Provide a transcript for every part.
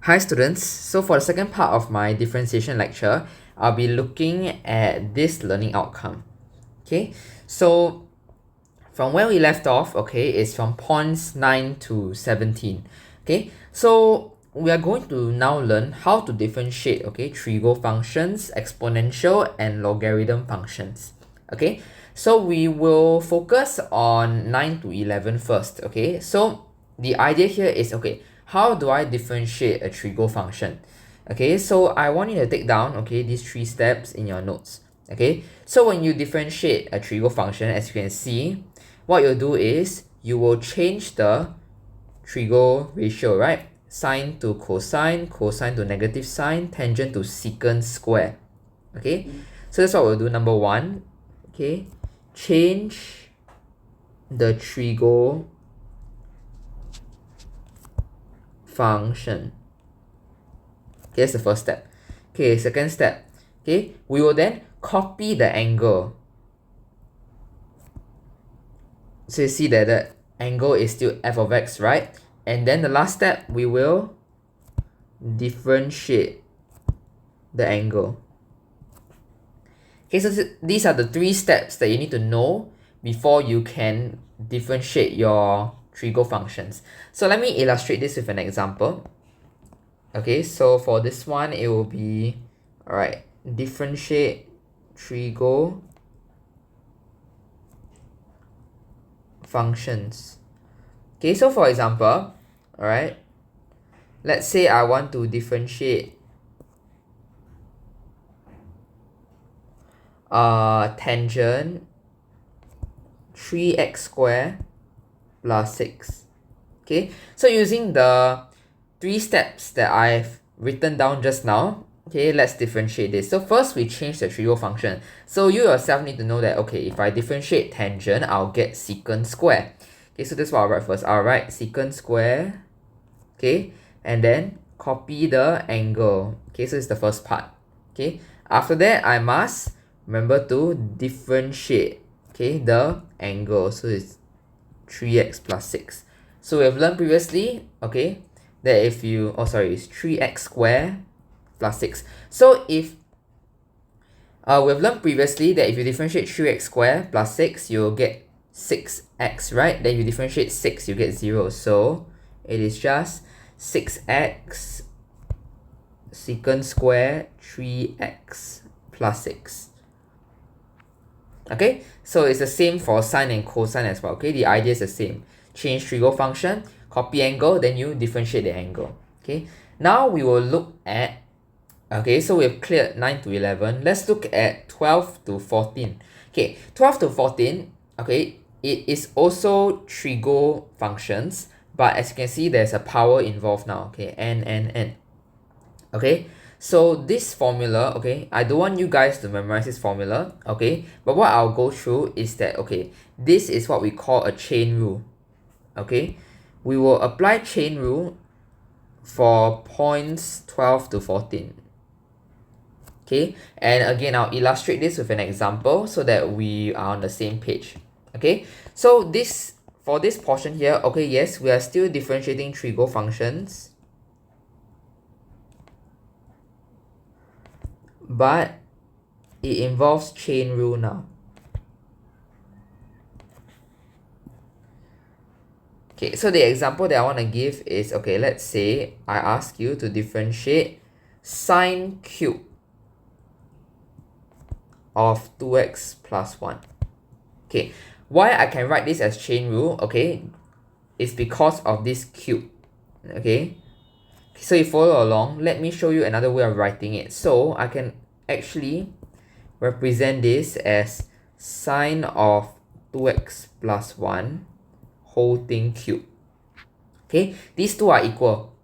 Hi students, so for the second part of my differentiation lecture, I'll be looking at this learning outcome. Okay, so from where we left off, okay, is from points 9 to 17. Okay, so we are going to now learn how to differentiate, okay, trigo functions, exponential and logarithm functions. Okay, so we will focus on 9 to 11 first. Okay, so the idea here is, okay, how do I differentiate a trigo function? Okay, so I want you to take down, okay, these 3 steps in your notes. Okay, so when you differentiate a trigo function, as you can see, what you'll do is you will change the trigo ratio, right? Sine to cosine, cosine to negative sine, tangent to secant square. Okay, so that's what we'll do. Number 1, okay, change the trigo function. Okay, that's the first step. Okay, second step. Okay, we will then copy the angle. So you see that the angle is still f of x, right? And then the last step, we will differentiate the angle. Okay, so these are the 3 steps that you need to know before you can differentiate your trigo functions. So let me illustrate this with an example. Okay, so for this one, it will be, alright, differentiate trigo functions. Okay, so for example, alright, let's say I want to differentiate tangent 3x squared plus 6. Okay, so using the 3 steps that I've written down just now, okay, let's differentiate this. So first we change the trigo function. So you yourself need to know that, okay, if I differentiate tangent, I'll get secant square. Okay, so that's what I'll write first. I'll write secant square, okay, and then copy the angle. Okay, so it's the first part. Okay, after that, I must remember to differentiate, okay, the angle. So it's 3x plus 6. So we have learned previously, okay, that if you, it's 3x squared plus 6. So if we've learned previously that if you differentiate 3x squared plus 6, you'll get 6x, right? Then you differentiate 6, you get 0. So it is just 6x secant square 3x plus 6. Okay, so it's the same for sine and cosine as well. Okay, the idea is the same. Change trigo function, copy angle, then you differentiate the angle. Okay, now we will look at, okay, so we've cleared 9 to 11. Let's look at 12 to 14. Okay, 12 to 14, okay, it is also trigo functions, but as you can see, there's a power involved now. Okay, n. Okay, so this formula, okay, I don't want you guys to memorize this formula, okay, but what I'll go through is that, okay, this is what we call a chain rule. Okay, we will apply chain rule for points 12 to 14. Okay, and again, I'll illustrate this with an example so that we are on the same page. Okay, so this, for this portion here, okay, yes, we are still differentiating trigo functions, but it involves chain rule now. Okay, so the example that I want to give is, okay, let's say I ask you to differentiate sine cube of 2x plus 1. Okay, why I can write this as chain rule, okay, is because of this cube. Okay, so you follow along, let me show you another way of writing it. So I can actually represent this as sine of 2x plus 1 whole thing cube. Okay, these two are equal.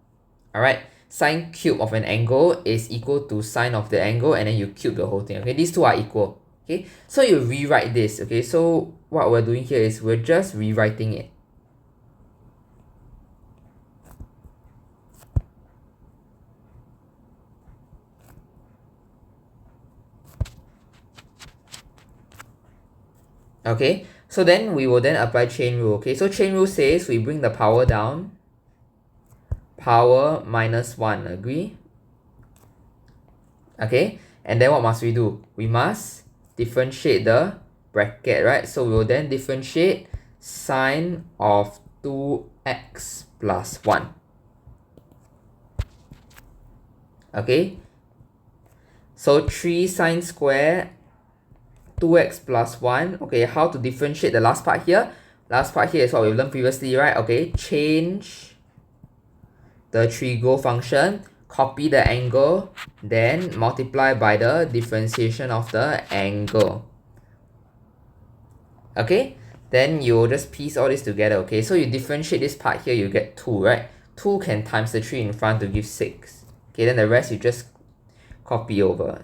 Alright, sine cube of an angle is equal to sine of the angle, and then you cube the whole thing. Okay, these two are equal. Okay, so you rewrite this. Okay, so what we're doing here is we're just rewriting it. Okay, so then we will then apply chain rule. Okay, so chain rule says we bring the power down power minus 1, agree? Okay, and then what must we do? We must differentiate the bracket, right? So we will then differentiate sine of 2x plus 1. Okay, so 3 sine square 2x plus 1. Okay, how to differentiate the last part here? Last part here is what we learned previously, right? Okay, change the trigo function, copy the angle, then multiply by the differentiation of the angle. Okay, then you just piece all this together. Okay, so you differentiate this part here, you get 2, right? 2 can times the 3 in front to give 6. Okay, then the rest you just copy over.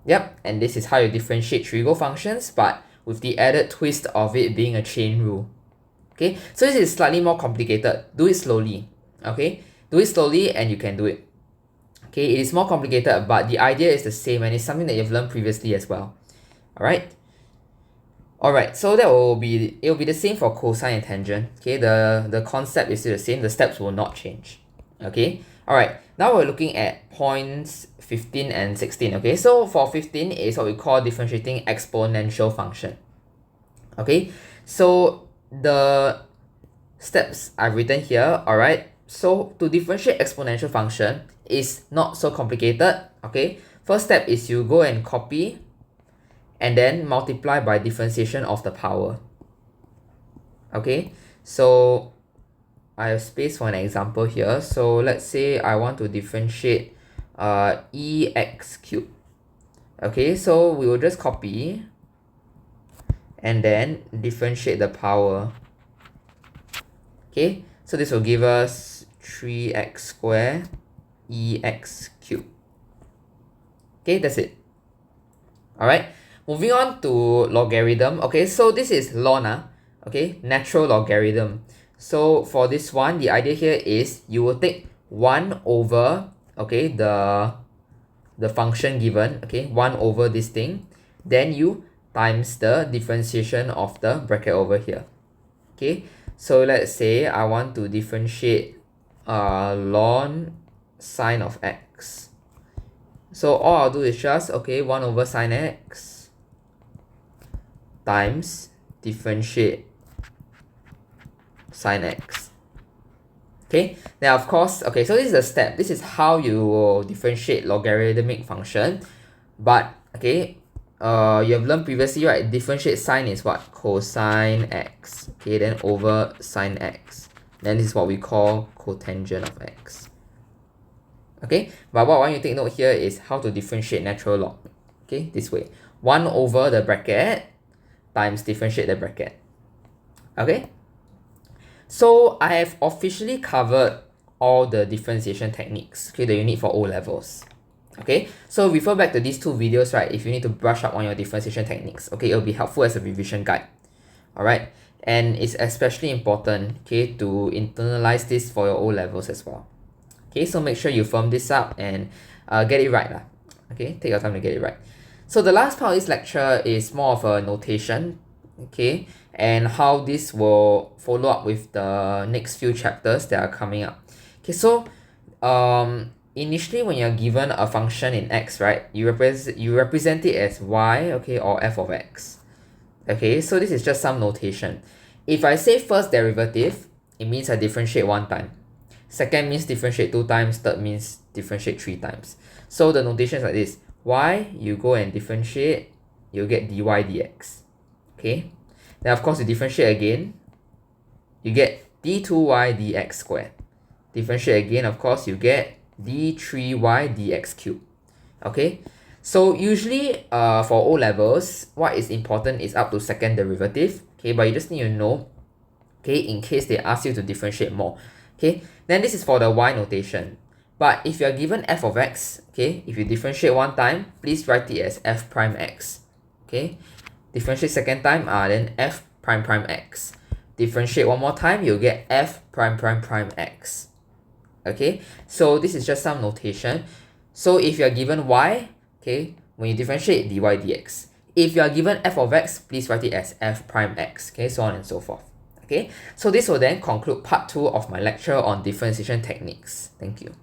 Yep, and this is how you differentiate trigo functions, but with the added twist of it being a chain rule. Okay, so this is slightly more complicated. Do it slowly. Okay, do it slowly and you can do it. Okay, it is more complicated, but the idea is the same and it's something that you've learned previously as well. Alright. Alright, so it will be the same for cosine and tangent. Okay, the concept is still the same, the steps will not change. Okay, alright, now we're looking at points 15 and 16. Okay, so for 15 is what we call differentiating exponential function. Okay, so the steps I've written here, alright, so to differentiate exponential function is not so complicated. Okay, first step is you go and copy and then multiply by differentiation of the power. Okay, so I have space for an example here. So let's say I want to differentiate ex cubed. Okay, so we will just copy and then differentiate the power. Okay, so this will give us 3x squared ex cubed. Okay, that's it. Alright, moving on to logarithm. Okay, so this is ln, okay, natural logarithm. So for this one, the idea here is you will take 1 over, okay, the function given, okay, 1 over this thing, then you times the differentiation of the bracket over here. Okay, so let's say I want to differentiate ln sine of x. So all I'll do is just, okay, 1 over sine x times differentiate sine x. Okay, now of course, okay, so this is a step. This is how you will differentiate logarithmic function. But, okay, you have learned previously, right? Differentiate sine is what? Cosine x. Okay, then over sine x. Then this is what we call cotangent of x. Okay, but what I want you to take note here is how to differentiate natural log. Okay, this way. 1 over the bracket times differentiate the bracket. Okay, so I have officially covered all the differentiation techniques, okay, that you need for O levels. Okay, so refer back to these 2 videos, right, if you need to brush up on your differentiation techniques. Okay, it'll be helpful as a revision guide. Alright, and it's especially important, okay, to internalize this for your O levels as well. Okay, so make sure you firm this up and get it right. Okay, take your time to get it right. So the last part of this lecture is more of a notation, okay, and how this will follow up with the next few chapters that are coming up. Okay, so initially when you're given a function in x, right, you represent it as y, okay, or f of x. Okay, so this is just some notation. If I say first derivative, it means I differentiate 1 time. Second means differentiate 2 times. Third means differentiate 3 times. So the notation is like this. Y, you go and differentiate, you get dy dx. Okay. Then of course you differentiate again, you get d2y dx squared. Differentiate again, of course you get d3y dx cubed. Okay. So usually for O levels, what is important is up to second derivative. Okay, but you just need to know, okay, in case they ask you to differentiate more. Okay, then this is for the y notation. But if you are given f of x, okay, if you differentiate 1 time, please write it as f prime x. Okay, differentiate second time, then f prime prime x. Differentiate 1 more time, you'll get f prime prime prime x. Okay, so this is just some notation. So if you are given y, okay, when you differentiate dy dx, If you are given f of x, please write it as f prime x, okay, so on and so forth. Okay, so this will then conclude part 2 of my lecture on differentiation techniques. Thank you.